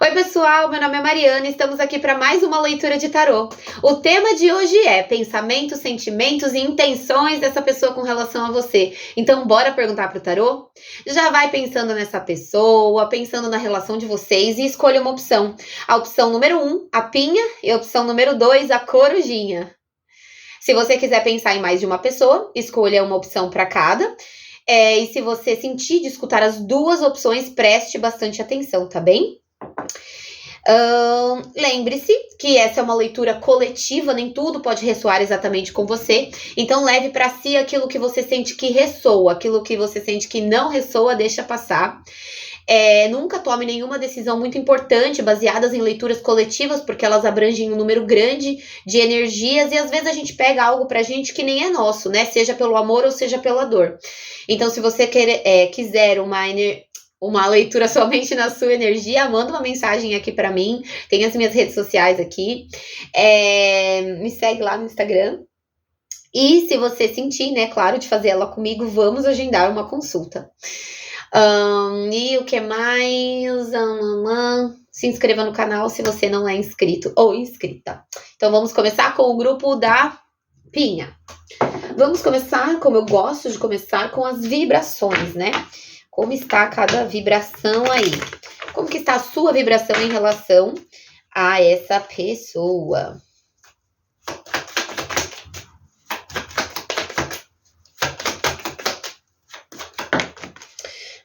Oi, pessoal, meu nome é Mariana e estamos aqui para mais uma leitura de tarô. O tema de hoje é pensamentos, sentimentos e intenções dessa pessoa com relação a você. Então, bora perguntar pro tarô? Já vai pensando nessa pessoa, pensando na relação de vocês e escolha uma opção. A opção número 1, a pinha, e a opção número 2, a corujinha. Se você quiser pensar em mais de uma pessoa, escolha uma opção para cada. E se você sentir de escutar as duas opções, preste bastante atenção, tá bem? Lembre-se que essa é uma leitura coletiva, nem tudo pode ressoar exatamente com você, então leve para si aquilo que você sente que ressoa, aquilo que você sente que não ressoa, deixa passar. Nunca tome nenhuma decisão muito importante baseadas em leituras coletivas, porque elas abrangem um número grande de energias e às vezes a gente pega algo pra gente que nem é nosso, né? Seja pelo amor ou seja pela dor. Então, se você quiser uma leitura somente na sua energia, manda uma mensagem aqui pra mim. Tem as minhas redes sociais aqui. Me segue lá no Instagram. E se você sentir, né, claro, de fazer ela comigo, vamos agendar uma consulta. E o que mais? Se inscreva no canal se você não é inscrito ou inscrita. Então vamos começar com o grupo da Pinha. Vamos começar, como eu gosto de começar, com as vibrações, né? Como está cada vibração aí? Como que está a sua vibração em relação a essa pessoa?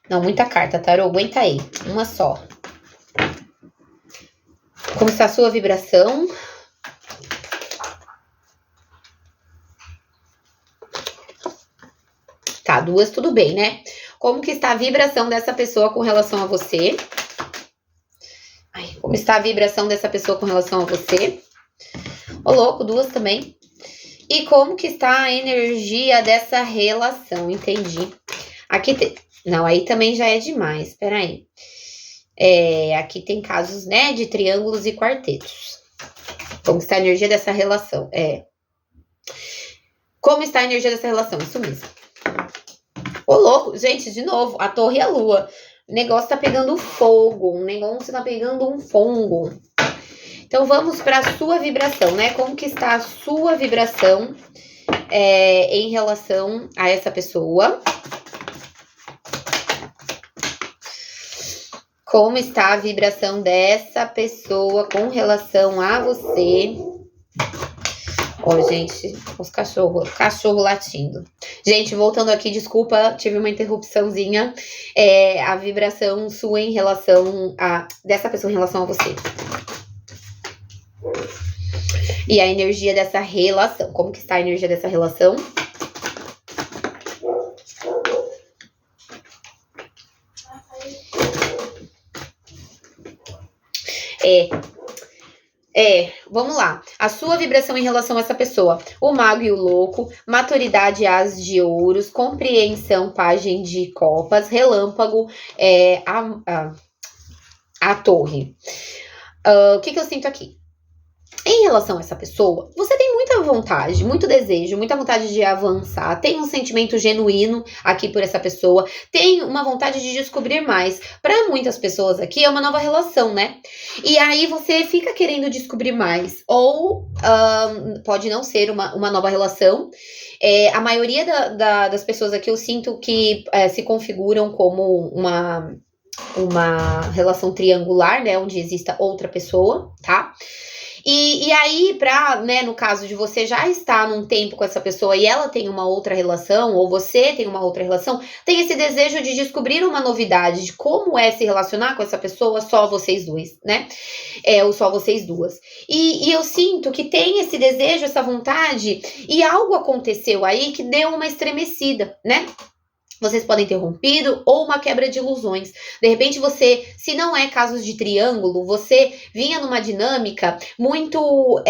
Não, muita carta, tarô, aguenta aí. Uma só. Como está a sua vibração? Tá, duas tudo bem, né? Como que está a vibração dessa pessoa com relação a você? Como está a vibração dessa pessoa com relação a você? Ô, louco, duas também. E como que está a energia dessa relação? Entendi. Aqui tem... Não, aí também já é demais. Peraí. Aqui tem casos, né, de triângulos e quartetos. Como está a energia dessa relação? Como está a energia dessa relação? Isso mesmo. Ô, louco. Gente, de novo, a torre e a lua. O negócio tá pegando fogo. O negócio tá pegando um fongo. Então, vamos para a sua vibração, né? Como que está a sua vibração em relação a essa pessoa? Como está a vibração dessa pessoa com relação a você? Gente, os cachorro latindo. Gente, voltando aqui, desculpa, tive uma interrupçãozinha. A vibração sua em relação dessa pessoa em relação a você. E a energia dessa relação. Como que está a energia dessa relação? Vamos lá. A sua vibração em relação a essa pessoa. O mago e o louco, maturidade, as de ouros, compreensão, pajem de copas, relâmpago, a torre. O que eu sinto aqui? Em relação a essa pessoa, você tem muita vontade, muito desejo, muita vontade de avançar, tem um sentimento genuíno aqui por essa pessoa, tem uma vontade de descobrir mais. Para muitas pessoas aqui é uma nova relação, né? E aí você fica querendo descobrir mais, ou pode não ser uma nova relação. A maioria das pessoas aqui eu sinto que se configuram como uma relação triangular, né? Onde exista outra pessoa, tá? E aí, no caso de você já estar num tempo com essa pessoa e ela tem uma outra relação, ou você tem uma outra relação, tem esse desejo de descobrir uma novidade, de como é se relacionar com essa pessoa, só vocês dois, né? Ou só vocês duas. E eu sinto que tem esse desejo, essa vontade, e algo aconteceu aí que deu uma estremecida, né? Vocês podem ter rompido ou uma quebra de ilusões. De repente você, se não é casos de triângulo, você vinha numa dinâmica muito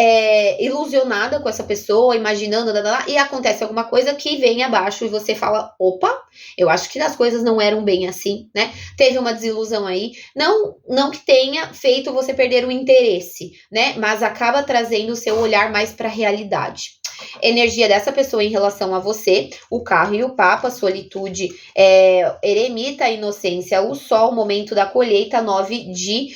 ilusionada com essa pessoa, imaginando, e acontece alguma coisa que vem abaixo e você fala, opa, eu acho que as coisas não eram bem assim, né? Teve uma desilusão aí, não que tenha feito você perder o interesse, né? Mas acaba trazendo o seu olhar mais para a realidade. Energia dessa pessoa em relação a você, o carro e o papa, solitude, eremita, inocência, o sol, momento da colheita, 9 de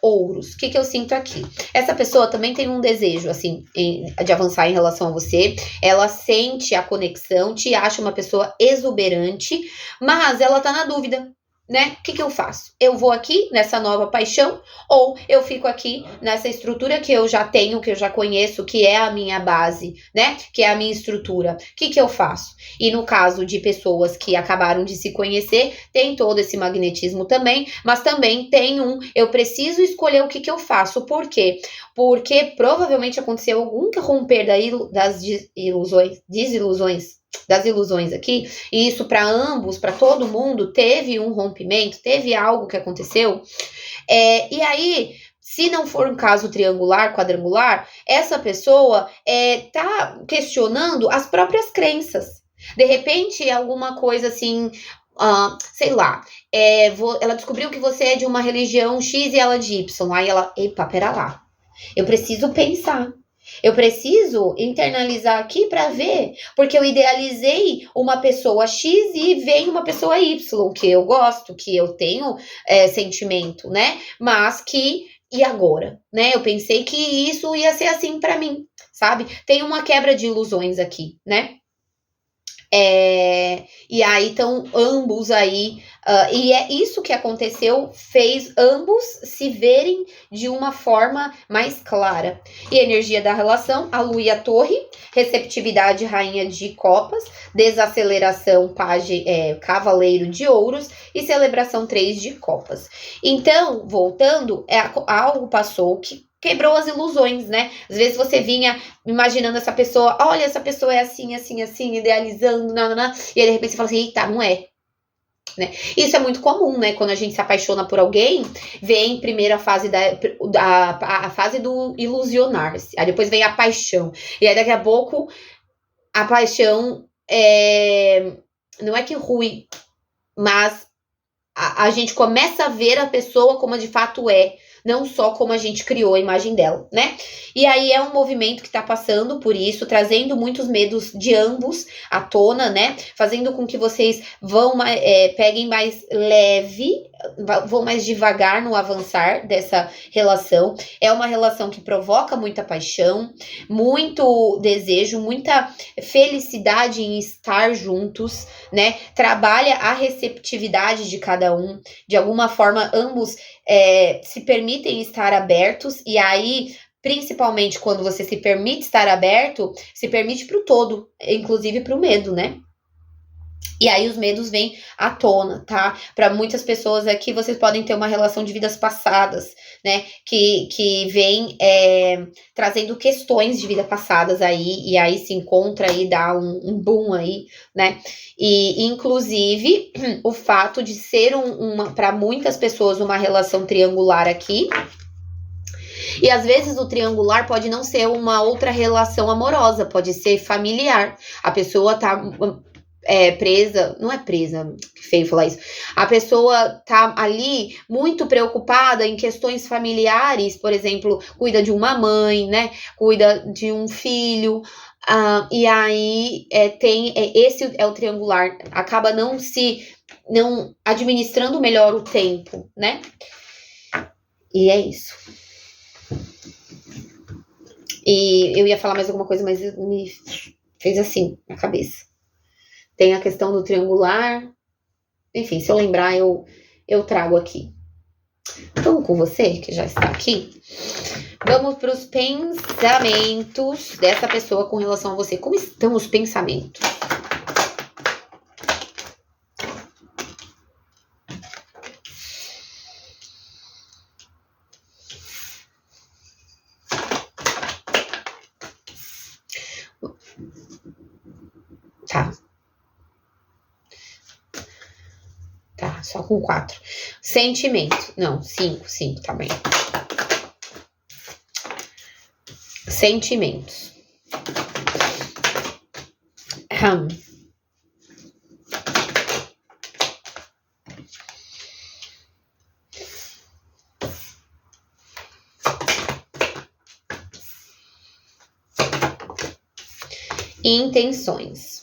ouros. O que eu sinto aqui? Essa pessoa também tem um desejo, assim, de avançar em relação a você. Ela sente a conexão, te acha uma pessoa exuberante, mas ela tá na dúvida, né? O que eu faço? Eu vou aqui nessa nova paixão ou eu fico aqui nessa estrutura que eu já tenho, que eu já conheço, que é a minha base, né? Que é a minha estrutura. O que eu faço? E no caso de pessoas que acabaram de se conhecer, tem todo esse magnetismo também, mas também tem eu preciso escolher o que eu faço. Por quê? Porque provavelmente aconteceu algum romper das ilusões aqui, e isso para ambos, para todo mundo, teve um rompimento, teve algo que aconteceu, e aí, se não for um caso triangular, quadrangular, essa pessoa tá questionando as próprias crenças. De repente, alguma coisa assim, sei lá, ela descobriu que você é de uma religião X e ela de Y, aí ela, epa, pera lá, eu preciso pensar. Eu preciso internalizar aqui para ver, porque eu idealizei uma pessoa X e vem uma pessoa Y, que eu gosto, que eu tenho sentimento, né? Mas que, e agora? Né? Eu pensei que isso ia ser assim para mim, sabe? Tem uma quebra de ilusões aqui, né? E aí estão ambos aí, e é isso que aconteceu, fez ambos se verem de uma forma mais clara. E a energia da relação, a lua e a torre, receptividade, rainha de copas, desaceleração, cavaleiro de ouros e celebração, 3 de copas. Então, voltando, algo passou que quebrou as ilusões, né? Às vezes você vinha imaginando essa pessoa, olha, essa pessoa é assim, assim, assim, idealizando, nanana, e aí de repente você fala assim, eita, não é. Né? Isso é muito comum, né? Quando a gente se apaixona por alguém, vem primeiro a fase a fase do ilusionar-se, aí depois vem a paixão, e aí daqui a pouco a paixão não é que ruim, mas a gente começa a ver a pessoa como de fato é, não só como a gente criou a imagem dela, né? E aí é um movimento que tá passando por isso, trazendo muitos medos de ambos à tona, né? Fazendo com que vocês peguem mais leve, vão mais devagar no avançar dessa relação. É uma relação que provoca muita paixão, muito desejo, muita felicidade em estar juntos, né? Trabalha a receptividade de cada um. De alguma forma, ambos se permitem estar abertos, e aí, principalmente quando você se permite estar aberto, se permite para o todo, inclusive para o medo, né? E aí os medos vêm à tona, tá? Para muitas pessoas aqui, vocês podem ter uma relação de vidas passadas, né? Que vem trazendo questões de vidas passadas aí, e aí se encontra e dá um boom aí, né? E, inclusive, o fato de ser para muitas pessoas, uma relação triangular aqui, e às vezes o triangular pode não ser uma outra relação amorosa, pode ser familiar. A pessoa tá presa, não é presa, que feio falar isso. A pessoa tá ali muito preocupada em questões familiares, por exemplo, cuida de uma mãe, né? Cuida de um filho. E aí esse é o triangular, acaba não administrando melhor o tempo, né? E é isso. E eu ia falar mais alguma coisa, mas me fez assim na cabeça. Tem a questão do triangular. Enfim, se eu lembrar, eu trago aqui. Vamos com você, que já está aqui. Vamos para os pensamentos dessa pessoa com relação a você. Como estão os pensamentos? Tá. Tá, só com 4. Sentimento. Não, 5, tá bem. Sentimentos. intenções.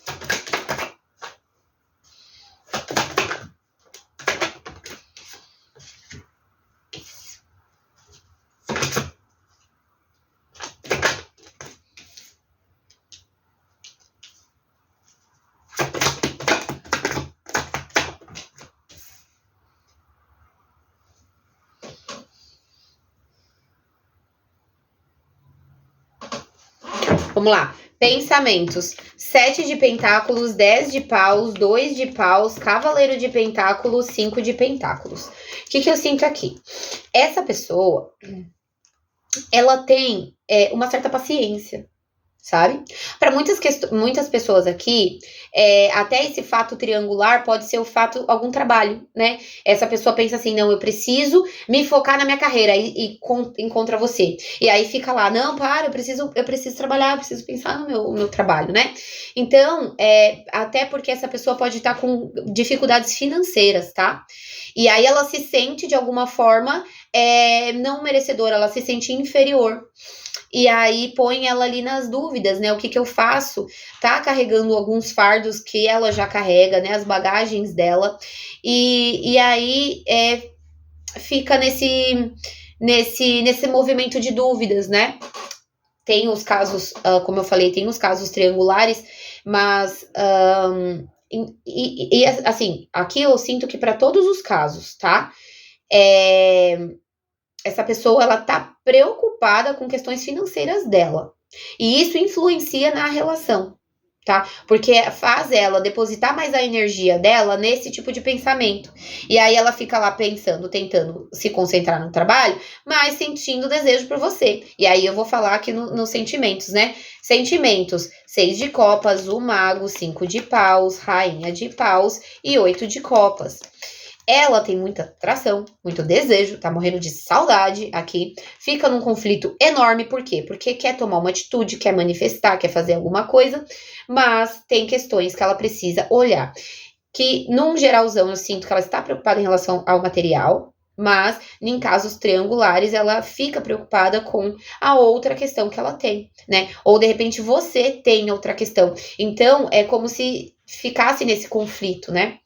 Vamos lá. Pensamentos. 7 de pentáculos, 10 de paus, 2 de paus, cavaleiro de pentáculos, 5 de pentáculos. O que eu sinto aqui? Essa pessoa, ela tem uma certa paciência, sabe? Para muitas pessoas aqui, até esse fato triangular pode ser o fato, algum trabalho, né? Essa pessoa pensa assim, não, eu preciso me focar na minha carreira e encontra você. E aí fica lá, não, para, eu preciso trabalhar, eu preciso pensar no meu trabalho, né? Então, até porque essa pessoa pode estar com dificuldades financeiras, tá? E aí ela se sente, de alguma forma, não merecedora, ela se sente inferior. E aí põe ela ali nas dúvidas, né? O que eu faço? Tá carregando alguns fardos que ela já carrega, né? As bagagens dela. E aí fica nesse movimento de dúvidas, né? Tem os casos, como eu falei, tem os casos triangulares, mas assim, aqui eu sinto que para todos os casos, tá? Essa pessoa, ela tá preocupada com questões financeiras dela. E isso influencia na relação, tá? Porque faz ela depositar mais a energia dela nesse tipo de pensamento. E aí ela fica lá pensando, tentando se concentrar no trabalho, mas sentindo desejo por você. E aí eu vou falar aqui nos sentimentos, né? Sentimentos: 6 de copas, o mago, 5 de paus, rainha de paus e 8 de copas. Ela tem muita atração, muito desejo, tá morrendo de saudade aqui. Fica num conflito enorme, por quê? Porque quer tomar uma atitude, quer manifestar, quer fazer alguma coisa, mas tem questões que ela precisa olhar. Que, num geralzão, eu sinto que ela está preocupada em relação ao material, mas, em casos triangulares, ela fica preocupada com a outra questão que ela tem, né? Ou, de repente, você tem outra questão. Então, é como se ficasse nesse conflito, né?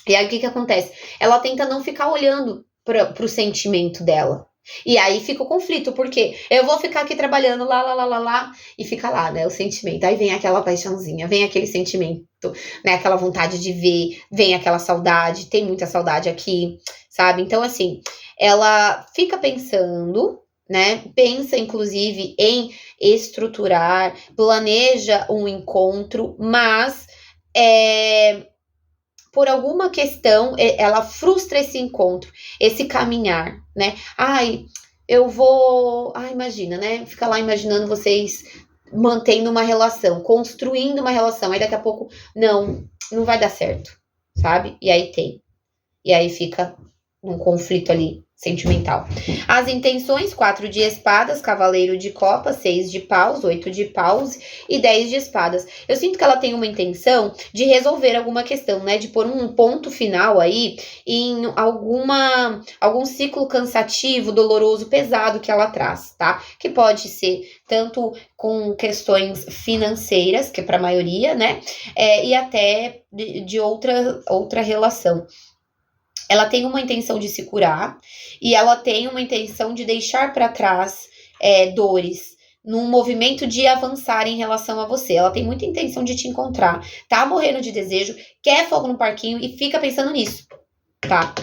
E aí, o que acontece? Ela tenta não ficar olhando pro sentimento dela. E aí fica o conflito, porque eu vou ficar aqui trabalhando lá, e fica lá, né, o sentimento. Aí vem aquela paixãozinha, vem aquele sentimento, né, aquela vontade de ver, vem aquela saudade, tem muita saudade aqui, sabe? Então, assim, ela fica pensando, né, pensa, inclusive, em estruturar, planeja um encontro, mas por alguma questão, ela frustra esse encontro, esse caminhar, né? Imagina, né? Fica lá imaginando vocês mantendo uma relação, construindo uma relação, aí daqui a pouco, não vai dar certo, sabe? E aí fica um conflito ali sentimental. As intenções: 4 de espadas, cavaleiro de copas, 6 de paus, 8 de paus e 10 de espadas. Eu sinto que ela tem uma intenção de resolver alguma questão, né? De pôr um ponto final aí em algum ciclo cansativo, doloroso, pesado que ela traz, tá? Que pode ser tanto com questões financeiras, que é para a maioria, né? E até de outra relação. Ela tem uma intenção de se curar e ela tem uma intenção de deixar para trás dores, num movimento de avançar em relação a você. Ela tem muita intenção de te encontrar, tá morrendo de desejo, quer fogo no parquinho e fica pensando nisso, tá?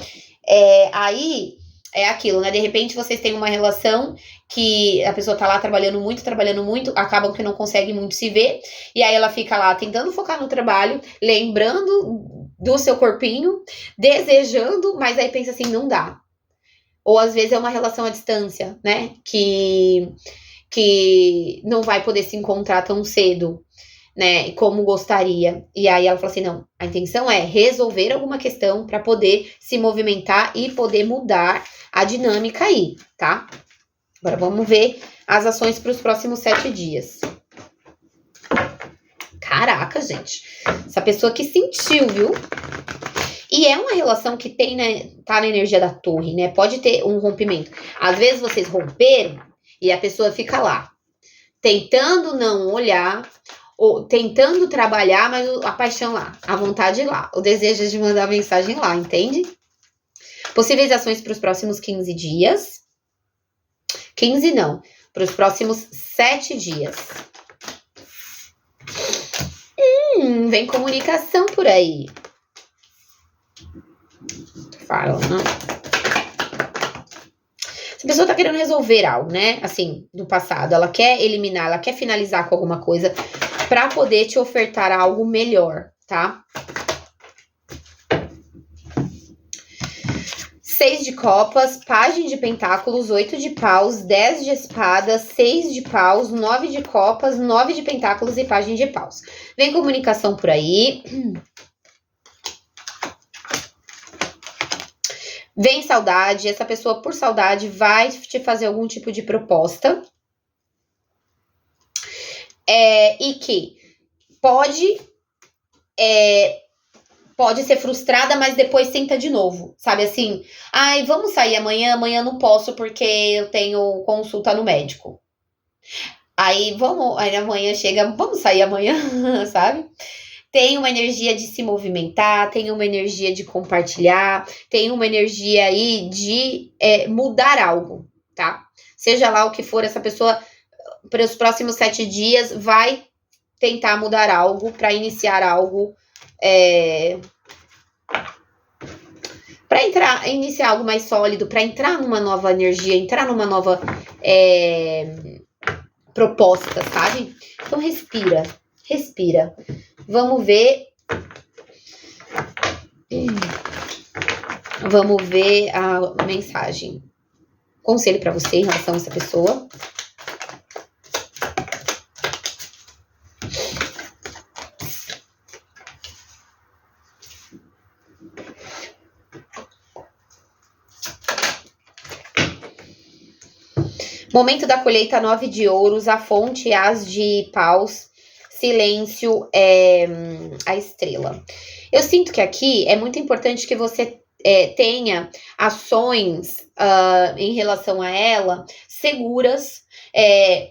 Aí é aquilo, né? De repente vocês têm uma relação que a pessoa tá lá trabalhando muito, acabam que não conseguem muito se ver, e aí ela fica lá tentando focar no trabalho, lembrando do seu corpinho, desejando, mas aí pensa assim, não dá. Ou às vezes é uma relação à distância, né? Que não vai poder se encontrar tão cedo, né? Como gostaria. E aí ela fala assim, não, a intenção é resolver alguma questão para poder se movimentar e poder mudar a dinâmica aí, tá? Agora vamos ver as ações para os próximos 7 dias. Caraca, gente. Essa pessoa que sentiu, viu? E é uma relação que tem, né, tá na energia da torre, né? Pode ter um rompimento. Às vezes vocês romperam e a pessoa fica lá, tentando não olhar, tentando trabalhar, mas a paixão lá, a vontade lá, o desejo de mandar mensagem lá, entende? Possíveis ações para os próximos 15 dias. 15 não, para os próximos 7 dias. Vem comunicação por aí. Fala, né? Essa pessoa tá querendo resolver algo, né? Assim, do passado. Ela quer eliminar, ela quer finalizar com alguma coisa pra poder te ofertar algo melhor, tá? 6 de copas, pajem de pentáculos, 8 de paus, 10 de espadas, 6 de paus, 9 de copas, 9 de pentáculos e pajem de paus. Vem comunicação por aí. Vem saudade, essa pessoa por saudade vai te fazer algum tipo de proposta. E que pode ser frustrada, mas depois tenta de novo, sabe assim? Ai, vamos sair amanhã não posso porque eu tenho consulta no médico. Aí amanhã chega, vamos sair amanhã, sabe? Tem uma energia de se movimentar, tem uma energia de compartilhar, tem uma energia aí de mudar algo, tá? Seja lá o que for, essa pessoa, para os próximos 7 dias, vai tentar mudar algo, para iniciar algo, para iniciar algo mais sólido, para entrar numa nova energia, entrar numa nova proposta, sabe? Então respira. Vamos ver a mensagem. Conselho para você em relação a essa pessoa. Momento da colheita, 9 de ouros, a fonte, as de paus, silêncio, a estrela. Eu sinto que aqui é muito importante que você tenha ações em relação a ela seguras,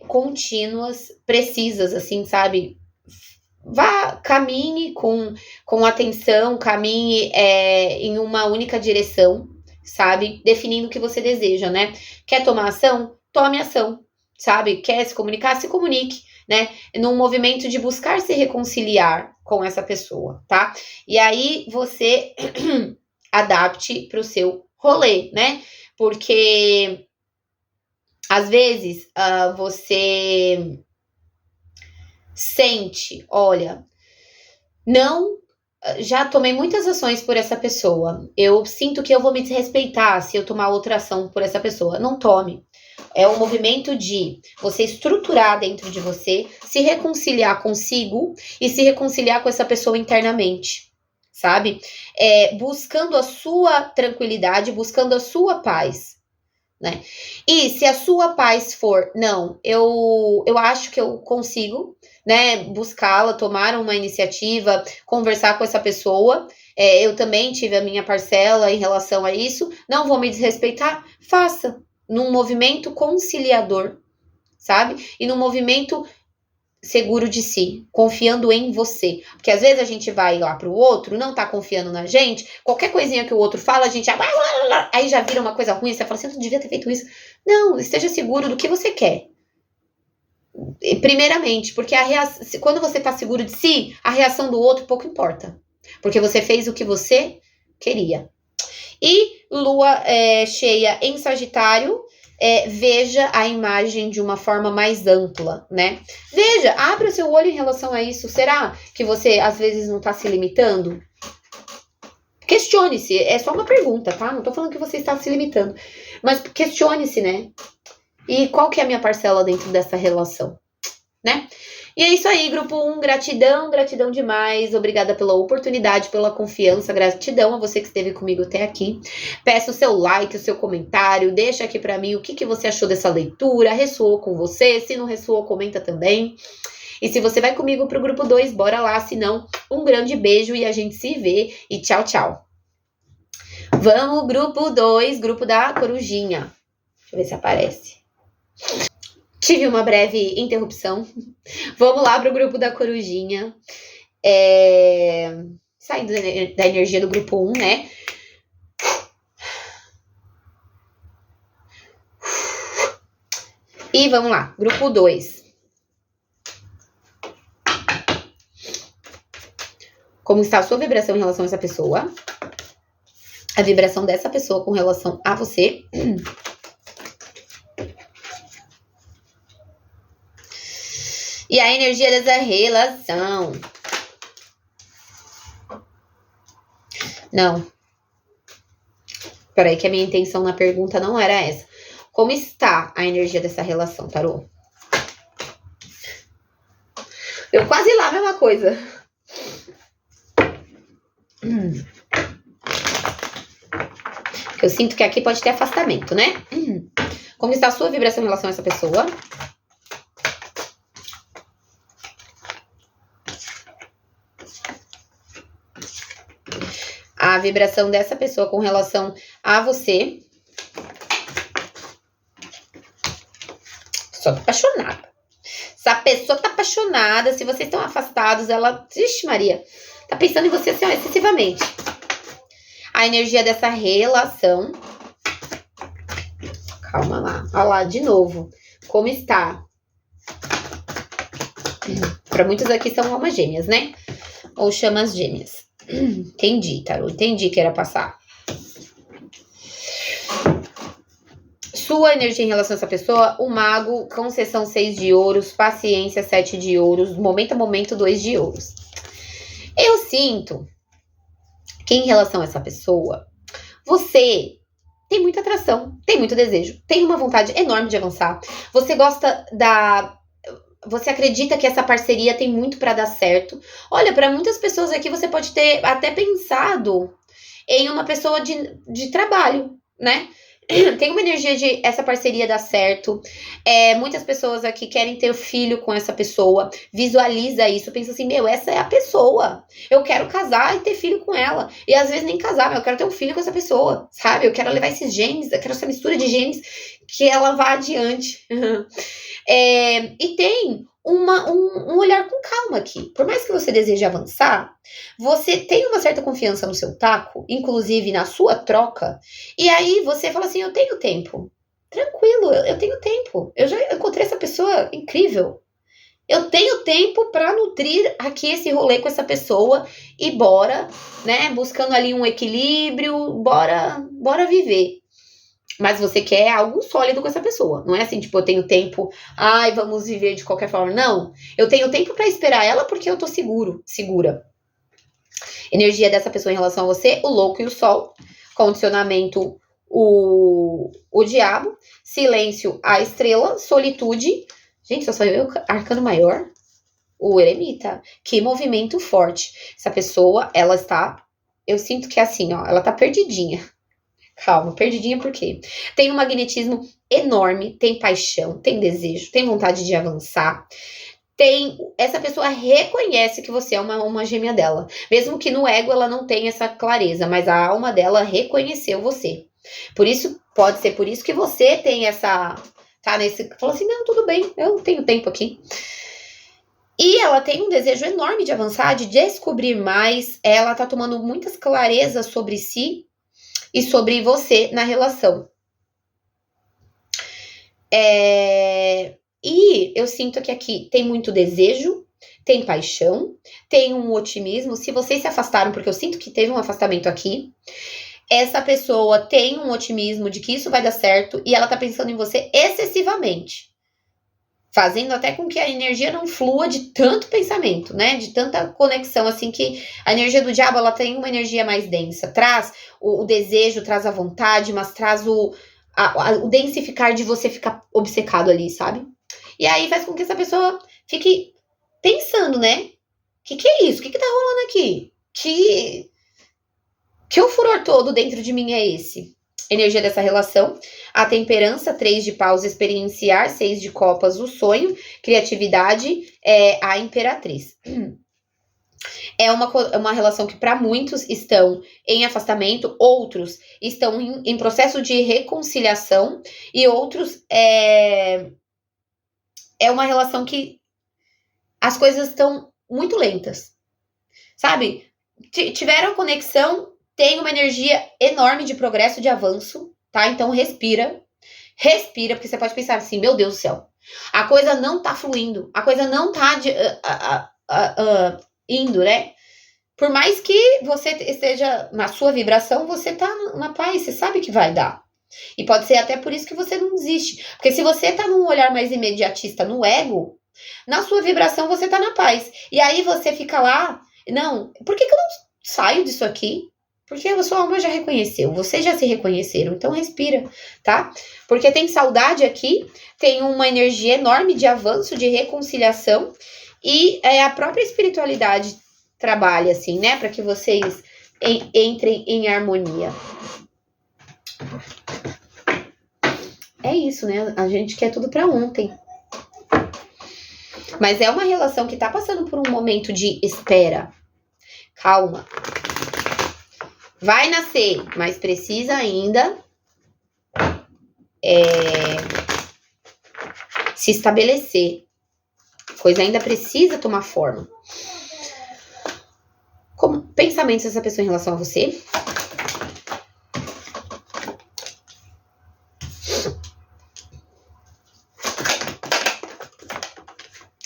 contínuas, precisas, assim, sabe? Caminhe com atenção, caminhe em uma única direção, sabe? Definindo o que você deseja, né? Quer tomar ação? Tome ação, sabe? Quer se comunicar? Se comunique, né? Num movimento de buscar se reconciliar com essa pessoa, tá? E aí você adapte para o seu rolê, né? Porque às vezes você sente, olha, já tomei muitas ações por essa pessoa. Eu sinto que eu vou me desrespeitar se eu tomar outra ação por essa pessoa. Não tome. É um movimento de você estruturar dentro de você, se reconciliar consigo e se reconciliar com essa pessoa internamente, sabe? Buscando a sua tranquilidade, buscando a sua paz, né? E se a sua paz for, não, eu acho que eu consigo, né, buscá-la, tomar uma iniciativa, conversar com essa pessoa, eu também tive a minha parcela em relação a isso, não vou me desrespeitar, faça. Num movimento conciliador, sabe? E num movimento seguro de si, confiando em você. Porque às vezes a gente vai lá pro outro, não tá confiando na gente, qualquer coisinha que o outro fala, a gente aí já vira uma coisa ruim, você fala assim, eu não devia ter feito isso. Não, esteja seguro do que você quer. Primeiramente, porque quando você tá seguro de si, a reação do outro pouco importa. Porque você fez o que você queria. E lua cheia em Sagitário, veja a imagem de uma forma mais ampla, né? Veja, abra o seu olho em relação a isso. Será que você, às vezes, não tá se limitando? Questione-se, é só uma pergunta, tá? Não tô falando que você está se limitando. Mas questione-se, né? E qual que é a minha parcela dentro dessa relação, né? E é isso aí, grupo 1, gratidão demais, obrigada pela oportunidade, pela confiança, gratidão a você que esteve comigo até aqui. Peço o seu like, o seu comentário, deixa aqui pra mim o que você achou dessa leitura, ressoou com você, se não ressoou, comenta também. E se você vai comigo pro grupo 2, bora lá, se não, um grande beijo e a gente se vê e tchau, tchau. Vamos, grupo 2, grupo da corujinha. Deixa eu ver se aparece. Tive uma breve interrupção. Vamos lá pro grupo da corujinha. Saindo da energia do grupo 1, né? E vamos lá, grupo 2. Como está a sua vibração em relação a essa pessoa? A vibração dessa pessoa com relação a você. E a energia dessa relação. Não. Peraí, que a minha intenção na pergunta não era essa. Como está a energia dessa relação, tarô? Eu quase lá a mesma coisa. Eu sinto que aqui pode ter afastamento, né? Como está a sua vibração em relação a essa pessoa? A vibração dessa pessoa com relação a você. Só tô apaixonada. Essa pessoa tá apaixonada. Se vocês estão afastados, ela... Ixi, Maria. Tá pensando em você assim, ó, excessivamente. A energia dessa relação. Calma lá. Olha lá, de novo. Como está? Para muitos aqui são almas gêmeas, né? Ou chamas gêmeas. Entendi, tarô. Entendi que era passar. Sua energia em relação a essa pessoa, o mago, concessão 6 de ouros, paciência 7 de ouros, momento a momento 2 de ouros. Eu sinto que em relação a essa pessoa, você tem muita atração, tem muito desejo, tem uma vontade enorme de avançar. Você gosta da... Você acredita que essa parceria tem muito para dar certo. Olha, para muitas pessoas aqui você pode ter até pensado em uma pessoa de trabalho, né? Tem uma energia de essa parceria dar certo. Muitas pessoas aqui querem ter filho com essa pessoa. Visualiza isso, pensa assim, meu, essa é a pessoa. Eu quero casar e ter filho com ela. E às vezes nem casar, mas eu quero ter um filho com essa pessoa, sabe? Eu quero levar esses genes, eu quero essa mistura de genes que ela vá adiante. E tem um olhar com calma aqui. Por mais que você deseje avançar, você tem uma certa confiança no seu taco, inclusive na sua troca, e aí você fala assim, eu tenho tempo. Tranquilo, eu tenho tempo. Eu já encontrei essa pessoa incrível. Eu tenho tempo para nutrir aqui esse rolê com essa pessoa e bora, né, buscando ali um equilíbrio, bora viver. Mas você quer algo sólido com essa pessoa. Não é assim, tipo, eu tenho tempo, ai, vamos viver de qualquer forma. Não, eu tenho tempo para esperar ela porque eu tô segura. Energia dessa pessoa em relação a você, o louco e o sol. Condicionamento, o diabo. Silêncio, a estrela. Solitude. Gente, só saiu o arcano maior. O eremita. Que movimento forte. Essa pessoa, ela está... Eu sinto que é assim, ó, ela tá perdidinha. Calma, perdidinha por quê? Tem um magnetismo enorme, tem paixão, tem desejo, tem vontade de avançar. Essa pessoa reconhece que você é uma gêmea dela. Mesmo que no ego ela não tenha essa clareza, mas a alma dela reconheceu você. Por isso, pode ser por isso que você tem essa... Falou assim, não, tudo bem, eu tenho tempo aqui. E ela tem um desejo enorme de avançar, de descobrir mais. Ela tá tomando muitas clarezas sobre si e sobre você na relação. E eu sinto que aqui tem muito desejo, tem paixão, tem um otimismo. Se vocês se afastaram, porque eu sinto que teve um afastamento aqui, essa pessoa tem um otimismo de que isso vai dar certo e ela tá pensando em você excessivamente. Fazendo até com que a energia não flua de tanto pensamento, né? De tanta conexão, assim, que a energia do diabo, ela tem uma energia mais densa. Traz o desejo, traz a vontade, mas traz o densificar de você ficar obcecado ali, sabe? E aí faz com que essa pessoa fique pensando, né? Que é isso? Que tá rolando aqui? Que o furor todo dentro de mim é esse? Energia dessa relação, a temperança, 3 de paus, experienciar, 6 de copas, o sonho, criatividade, a imperatriz. É uma relação que para muitos estão em afastamento, outros estão em processo de reconciliação e outros é uma relação que as coisas estão muito lentas, sabe? Tiveram conexão, tem uma energia enorme de progresso, de avanço, tá? Então respira, porque você pode pensar assim, meu Deus do céu, a coisa não tá fluindo, a coisa não tá indo, né? Por mais que você esteja na sua vibração, você tá na paz, você sabe que vai dar. E pode ser até por isso que você não desiste. Porque se você tá num olhar mais imediatista no ego, na sua vibração você tá na paz. E aí você fica lá, não, por que eu não saio disso aqui? Porque a sua alma já reconheceu, vocês já se reconheceram, então respira, tá? Porque tem saudade aqui, tem uma energia enorme de avanço, de reconciliação, e a própria espiritualidade trabalha assim, né? Para que vocês entrem em harmonia. É isso, né? A gente quer tudo pra ontem. Mas é uma relação que tá passando por um momento de espera. Calma. Vai nascer, mas precisa ainda se estabelecer. A coisa ainda precisa tomar forma. Como pensamentos dessa pessoa em relação a você?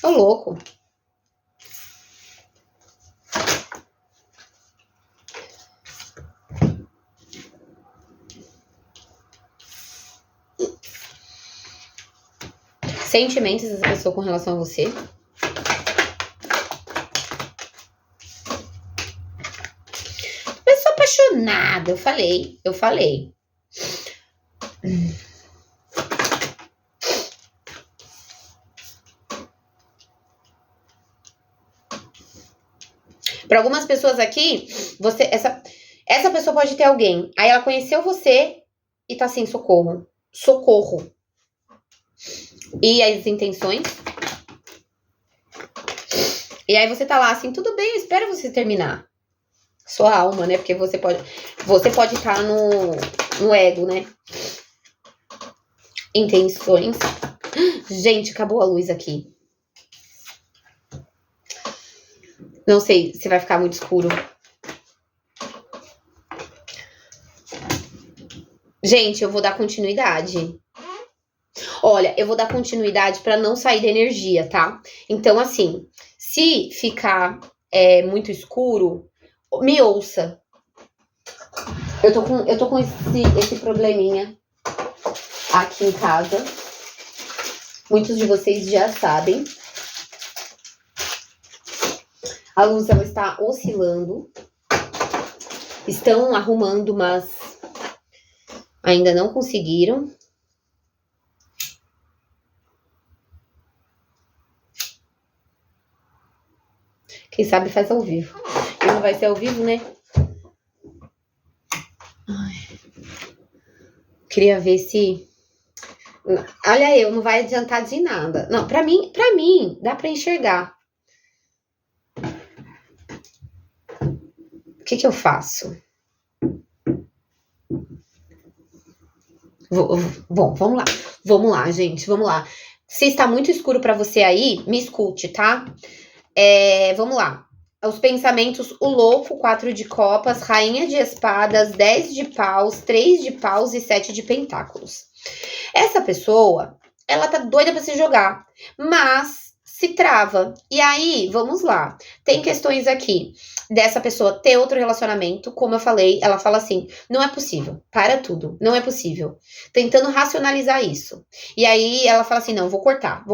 Ô, louco. Sentimentos dessa pessoa com relação a você? Pessoa apaixonada, eu falei. Para algumas pessoas aqui, essa pessoa pode ter alguém. Aí ela conheceu você e tá assim, socorro. Socorro. E as intenções? E aí você tá lá assim, tudo bem, eu espero você terminar. Sua alma, né? Porque você pode estar no ego, né? Intenções. Gente, acabou a luz aqui. Não sei se vai ficar muito escuro. Gente, eu vou dar continuidade. Olha, eu vou dar continuidade para não sair da energia, tá? Então, assim, se ficar muito escuro, me ouça. Eu tô com esse probleminha aqui em casa. Muitos de vocês já sabem. A luz, ela está oscilando. Estão arrumando, mas ainda não conseguiram. Quem sabe faz ao vivo. E não vai ser ao vivo, né? Ai. Queria ver se... Olha eu, não vai adiantar de nada. Não, pra mim, dá pra enxergar. O que eu faço? Bom, vamos lá. Vamos lá, gente, vamos lá. Se está muito escuro pra você aí, me escute, tá? Vamos lá. Os pensamentos, o louco, 4 de copas, rainha de espadas, 10 de paus, 3 de paus e 7 de pentáculos. Essa pessoa, ela tá doida pra se jogar, mas se trava. E aí, vamos lá. Tem questões aqui dessa pessoa ter outro relacionamento, como eu falei, ela fala assim, não é possível, para tudo, não é possível. Tentando racionalizar isso. E aí ela fala assim, não, vou cortar,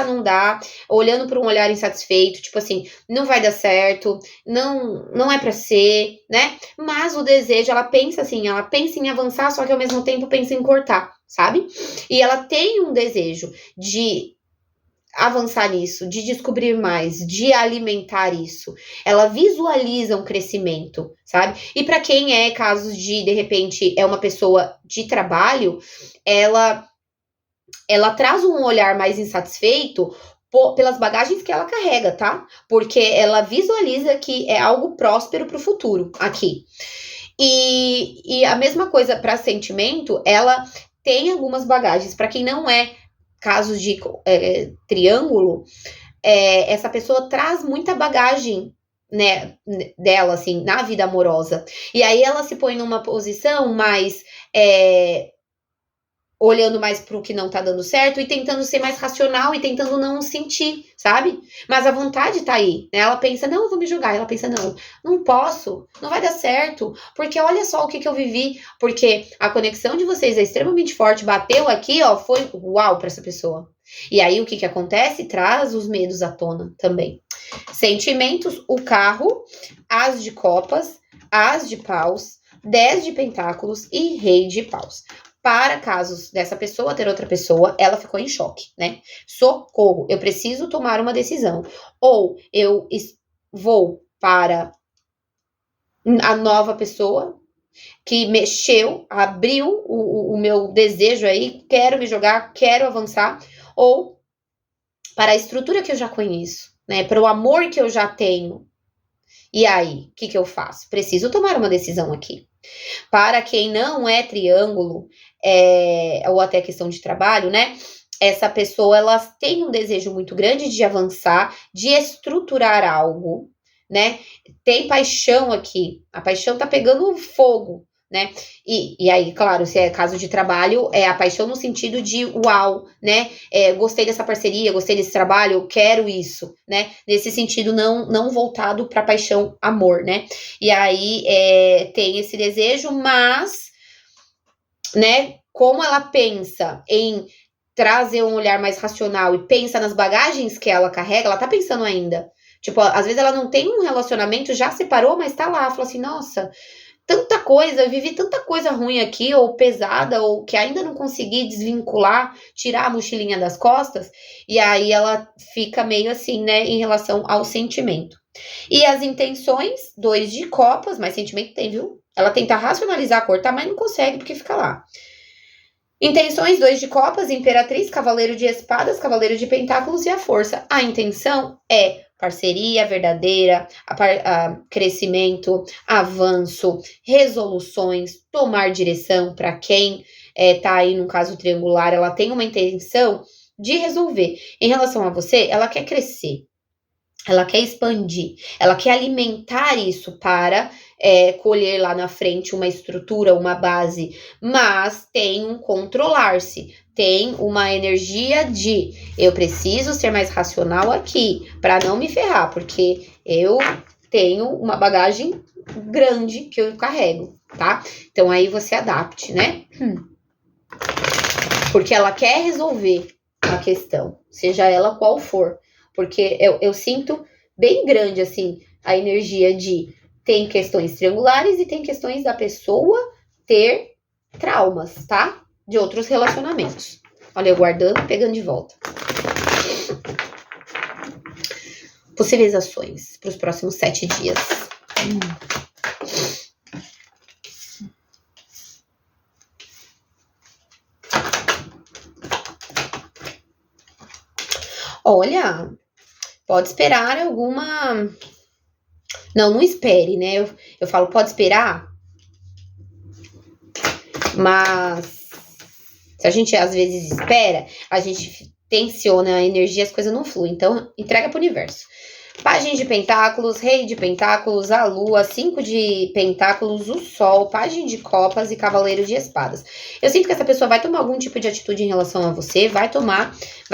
não dá, olhando por um olhar insatisfeito, tipo assim, não vai dar certo, não é pra ser, né? Mas o desejo, ela pensa assim, ela pensa em avançar, só que ao mesmo tempo pensa em cortar, sabe? E ela tem um desejo de avançar nisso, de descobrir mais, de alimentar isso. Ela visualiza um crescimento, sabe? E para quem é casos de repente, é uma pessoa de trabalho, ela traz um olhar mais insatisfeito pelas bagagens que ela carrega, tá? Porque ela visualiza que é algo próspero para o futuro aqui. E a mesma coisa para sentimento, ela tem algumas bagagens. Para quem não é casos de triângulo, essa pessoa traz muita bagagem, né, dela, assim, na vida amorosa. E aí ela se põe numa posição mais olhando mais pro que não tá dando certo e tentando ser mais racional e tentando não sentir, sabe? Mas a vontade tá aí, né? Ela pensa, não, eu vou me julgar. Ela pensa, não posso, não vai dar certo, porque olha só o que eu vivi, porque a conexão de vocês é extremamente forte, bateu aqui, ó, foi uau pra essa pessoa. E aí o que acontece? Traz os medos à tona também. Sentimentos, o carro, as de copas, as de paus, 10 de pentáculos e rei de paus. Para casos dessa pessoa ter outra pessoa, ela ficou em choque, né? Socorro, eu preciso tomar uma decisão. Ou eu vou para a nova pessoa que mexeu, abriu o meu desejo aí, quero me jogar, quero avançar. Ou para a estrutura que eu já conheço, né? Para o amor que eu já tenho. E aí, o que eu faço? Preciso tomar uma decisão aqui. Para quem não é triângulo, ou até questão de trabalho, né? Essa pessoa, ela tem um desejo muito grande de avançar, de estruturar algo, né? Tem paixão aqui. A paixão tá pegando fogo, né? E aí, claro, se é caso de trabalho, é a paixão no sentido de uau, né? Gostei dessa parceria, gostei desse trabalho, quero isso, né? Nesse sentido, não voltado para paixão, amor, né? E aí tem esse desejo, mas, né? Como ela pensa em trazer um olhar mais racional e pensa nas bagagens que ela carrega, ela tá pensando ainda. Tipo, às vezes ela não tem um relacionamento, já separou, mas tá lá, fala assim, nossa, tanta coisa, eu vivi tanta coisa ruim aqui, ou pesada, ou que ainda não consegui desvincular, tirar a mochilinha das costas, e aí ela fica meio assim, né, em relação ao sentimento. E as intenções, 2 de copas, mas sentimento tem, viu? Ela tenta racionalizar, cortar, mas não consegue, porque fica lá. Intenções, 2 de copas, imperatriz, cavaleiro de espadas, cavaleiro de pentáculos e a força. A intenção é parceria verdadeira, crescimento, avanço, resoluções, tomar direção para quem tá aí num caso triangular, ela tem uma intenção de resolver. Em relação a você, ela quer crescer, ela quer expandir, ela quer alimentar isso para colher lá na frente uma estrutura, uma base, mas tem um controlar-se, tem uma energia de eu preciso ser mais racional aqui para não me ferrar, porque eu tenho uma bagagem grande que eu carrego, tá? Então aí você adapte, né? Porque ela quer resolver a questão, seja ela qual for, porque eu sinto bem grande assim a energia de tem questões triangulares e tem questões da pessoa ter traumas, tá? De outros relacionamentos. Olha, eu guardando, pegando de volta. Possíveis ações para os próximos 7 dias. Olha, pode esperar alguma... Não espere, né? Eu falo, pode esperar, mas se a gente às vezes espera, a gente tensiona a energia, as coisas não fluem. Então, entrega pro universo. Página de pentáculos, rei de pentáculos, a lua, 5 de pentáculos, o sol, página de copas e cavaleiro de espadas. Eu sinto que essa pessoa vai tomar algum tipo de atitude em relação a você, vai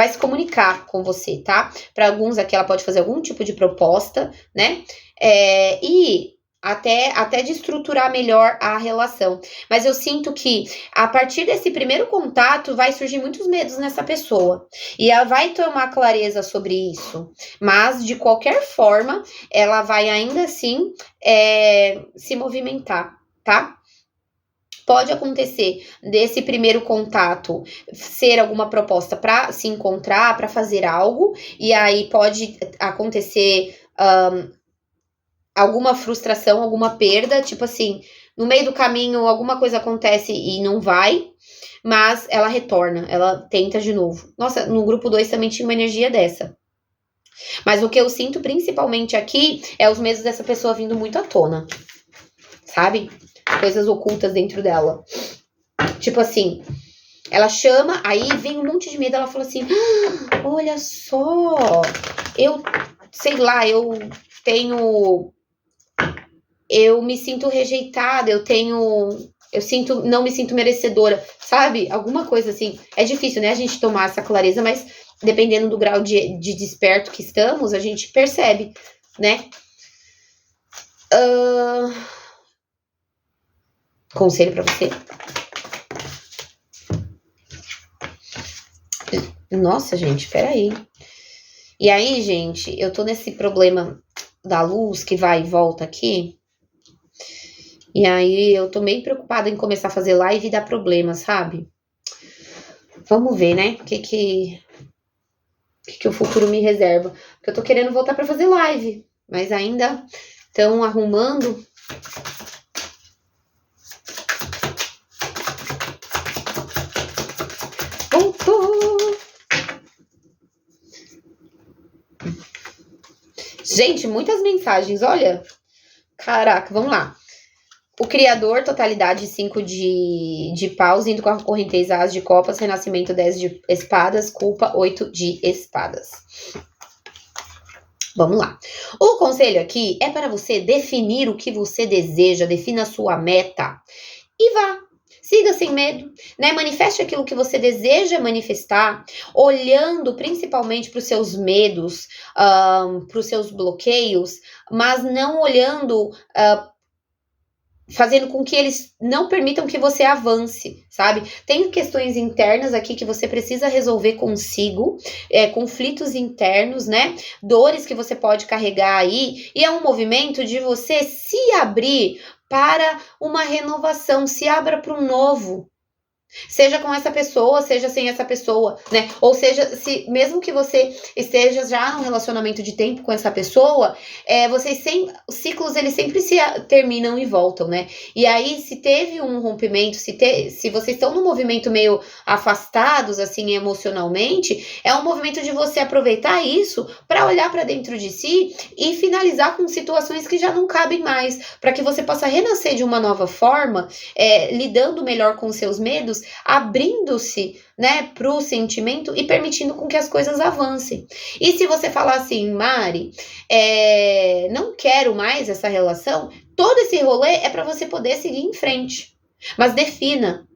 se comunicar com você, tá? Para alguns aqui ela pode fazer algum tipo de proposta, né? E até de estruturar melhor a relação. Mas eu sinto que a partir desse primeiro contato vai surgir muitos medos nessa pessoa. E ela vai tomar clareza sobre isso. Mas, de qualquer forma, ela vai ainda assim se movimentar, tá? Pode acontecer desse primeiro contato ser alguma proposta para se encontrar, para fazer algo. E aí pode acontecer... alguma frustração, alguma perda, tipo assim, no meio do caminho alguma coisa acontece e não vai, mas ela retorna, ela tenta de novo. Nossa, no grupo 2 também tinha uma energia dessa. Mas o que eu sinto principalmente aqui é os medos dessa pessoa vindo muito à tona, sabe? Coisas ocultas dentro dela. Tipo assim, Ela chama, aí vem um monte de medo, ela fala assim, olha só, eu, sei lá, eu me sinto rejeitada, não me sinto merecedora, sabe? Alguma coisa assim. É difícil, né, a gente tomar essa clareza, mas dependendo do grau de desperto que estamos, a gente percebe, né? Conselho pra você. Nossa, gente, peraí. E aí, gente, eu tô nesse problema da luz que vai e volta aqui. E aí eu tô meio preocupada em começar a fazer live e dar problema, sabe? Vamos ver, né? O que o futuro me reserva. Porque eu tô querendo voltar pra fazer live, mas ainda estão arrumando. Voltou! Gente, muitas mensagens, olha. Caraca, vamos lá. O criador, totalidade 5 de paus, indo com a correnteza as de copas, renascimento 10 de espadas, culpa 8 de espadas. Vamos lá. O conselho aqui é para você definir o que você deseja, defina a sua meta e vá. Siga sem medo, né? Manifeste aquilo que você deseja manifestar, olhando principalmente para os seus medos, para os seus bloqueios, mas não olhando, fazendo com que eles não permitam que você avance, sabe? Tem questões internas aqui que você precisa resolver consigo, conflitos internos, né? Dores que você pode carregar aí, e é um movimento de você se abrir para uma renovação, se abra para um novo. Seja com essa pessoa, seja sem essa pessoa, né? Ou seja, se mesmo que você esteja já num relacionamento de tempo com essa pessoa, os ciclos eles sempre se terminam e voltam, né? E aí, se teve um rompimento, se vocês estão num movimento meio afastados, assim, emocionalmente, é um movimento de você aproveitar isso para olhar para dentro de si e finalizar com situações que já não cabem mais, para que você possa renascer de uma nova forma, lidando melhor com os seus medos, abrindo-se, né, para o sentimento e permitindo com que as coisas avancem. E se você falar assim, Mari, não quero mais essa relação, todo esse rolê é para você poder seguir em frente. Mas defina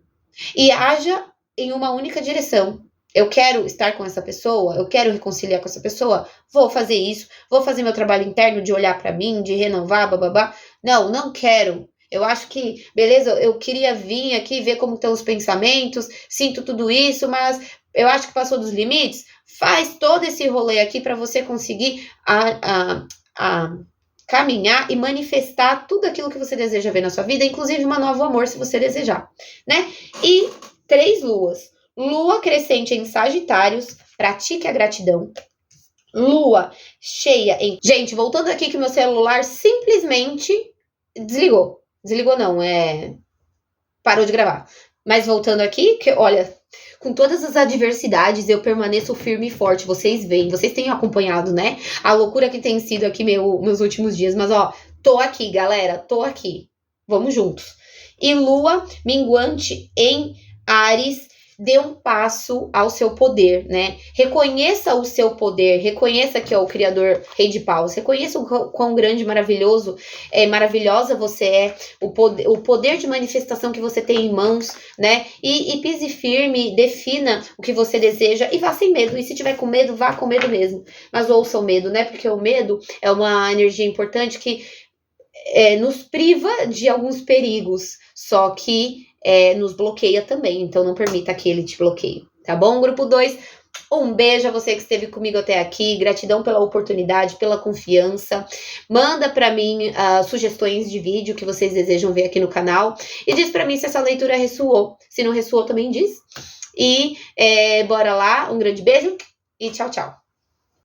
e haja em uma única direção. Eu quero estar com essa pessoa, eu quero reconciliar com essa pessoa, vou fazer isso, vou fazer meu trabalho interno de olhar para mim, de renovar, bababá. Não quero. Eu acho que, beleza, eu queria vir aqui ver como estão os pensamentos, sinto tudo isso, mas eu acho que passou dos limites. Faz todo esse rolê aqui para você conseguir caminhar e manifestar tudo aquilo que você deseja ver na sua vida, inclusive um novo amor, se você desejar, né? E 3 luas. Lua crescente em Sagitários, pratique a gratidão. Lua cheia em... Gente, voltando aqui que meu celular simplesmente desligou. Desligou não, parou de gravar. Mas voltando aqui, que olha, com todas as adversidades, eu permaneço firme e forte. Vocês veem, vocês têm acompanhado, né? A loucura que tem sido aqui meus últimos dias. Mas, ó, tô aqui, galera, tô aqui. Vamos juntos. E Lua minguante em Áries, dê um passo ao seu poder, né? Reconheça o seu poder, reconheça que é o Criador, Rei de Paus, reconheça o quão grande, maravilhoso, maravilhosa você é, o poder de manifestação que você tem em mãos, né? E pise firme, defina o que você deseja e vá sem medo. E se tiver com medo, vá com medo mesmo. Mas ouça o medo, né? Porque o medo é uma energia importante que nos priva de alguns perigos, só que nos bloqueia também, então não permita que ele te bloqueie, tá bom? Grupo 2, um beijo a você que esteve comigo até aqui, gratidão pela oportunidade, pela confiança, manda pra mim sugestões de vídeo que vocês desejam ver aqui no canal, e diz pra mim se essa leitura ressoou, se não ressoou também diz, e bora lá, um grande beijo e tchau, tchau.